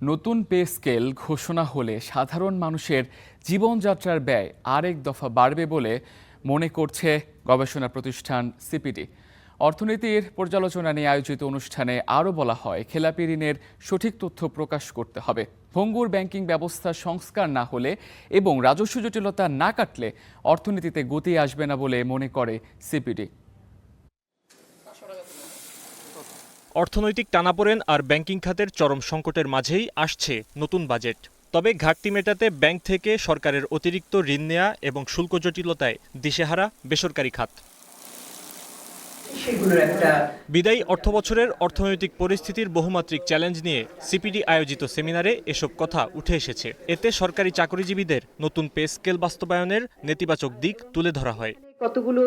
নতুন pay scale ঘোষণা হলে সাধারণ মানুষের জীবনযাত্রার ব্যয় আরেক দফা বাড়বে বলে মনে করছে গবেষণা প্রতিষ্ঠান সিপিডি। অর্থনীতির পর্যালোচনা নিয়ে আয়োজিত অনুষ্ঠানে আরও বলা হয়, খেলাপি ঋণের সঠিক তথ্য প্রকাশ করতে হবে। ভঙ্গুর ব্যাংকিং ব্যবস্থা সংস্কার না হলে এবং রাজস্ব জটিলতা না কাটলে অর্থনীতিতে গতি আসবে না বলে মনে করে সিপিডি। অর্থনৈতিক টানাপোড়েন আর ব্যাংকিং খাতের চরম সংকটের মাঝেই আসছে নতুন বাজেট। তবে ঘাটতি মেটাতে ব্যাংক থেকে সরকারের অতিরিক্ত ঋণ নেওয়া এবং শুল্ক জটিলতায় দিশেহারা বেসরকারি খাত। বিদায়ী অর্থবছরের অর্থনৈতিক পরিস্থিতির বহুমাত্রিক চ্যালেঞ্জ নিয়ে সিপিডি আয়োজিত সেমিনারে এসব কথা উঠে এসেছে। এতে সরকারি চাকরিজীবীদের নতুন পে স্কেল বাস্তবায়নের নেতিবাচক দিক তুলে ধরা হয়। কতগুলো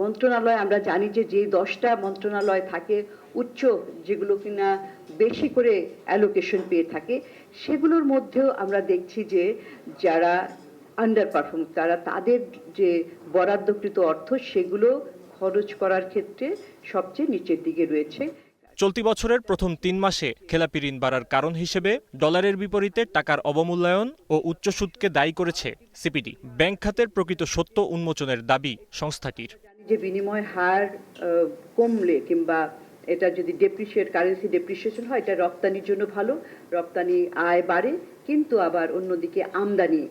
মন্ত্রণালয় আমরা জানি যে 10টা মন্ত্রণালয় থাকে উচ্চ, যেগুলো কিনা বেশি করে অ্যালোকেশন পেয়ে থাকে, সেগুলোর মধ্যেও আমরা দেখছি যে যারা আন্ডার পারফর্ম, তাদের যে বরাদ্দকৃত অর্থ সেগুলো খরচ করার ক্ষেত্রে সবচেয়ে নিচের দিকে রয়েছে। চলতি বছরের প্রথম 3 মাসে খেলাপি ঋণ বাড়ার কারণ হিসেবে ডলারের বিপরীতে টাকার অবমূল্যায়ন ও উচ্চ সুদকে দায়ী করেছে সিপিডি। ব্যাংক খাতের প্রকৃত সত্য উন্মোচনের দাবি সংস্থাটির। যে বিনিময় হার কমলে কিংবা এটা যদি কারেন্সি ডেপ্রিসিয়েশন হয়, এটা রপ্তানির জন্য ভালো, রপ্তানি আয় বাড়ে, কিন্তু আবার অন্যদিকে আমদানি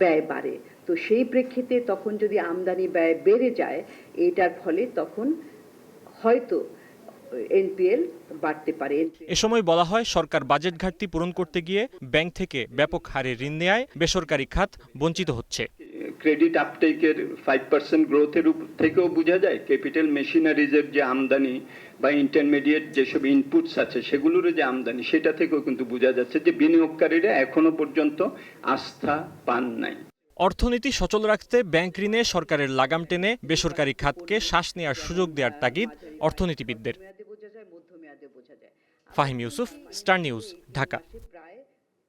ব্যয় বাড়ে। তো সেই প্রেক্ষিতে তখন যদি আমদানি ব্যয় বেড়ে যায়, এটার ফলে তখন হয়তো এনপিএল বাড়তে পারে। এ সময় বলা হয়, সরকার বাজেট ঘাটতি পূরণ করতে গিয়ে ব্যাংক থেকে ব্যাপক হারে ঋণ নেয় বেসরকারি খাত বঞ্চিত হচ্ছে। ক্রেডিট আপটেকের 5% গ্রোথের থেকেও বোঝা যায় ক্যাপিটাল মেশিনারিজের যে আমদানি বা ইন্টারমিডিয়েট যেসব ইনপুটস আছে সেগুলোর যে আমদানি, সেটা থেকেও কিন্তু বোঝা যাচ্ছে যে বিনিয়োগকারীরা এখনো পর্যন্ত আস্থা পান নাই। অর্থনীতি সচল রাখতে ব্যাংক ঋণে সরকারের লাগাম টেনে বেসরকারি খাতকে শ্বাস নেওয়ার সুযোগ দেওয়ার তাগিদ অর্থনীতিবিদদের। Fahim Yusuf, Star News, Dhaka.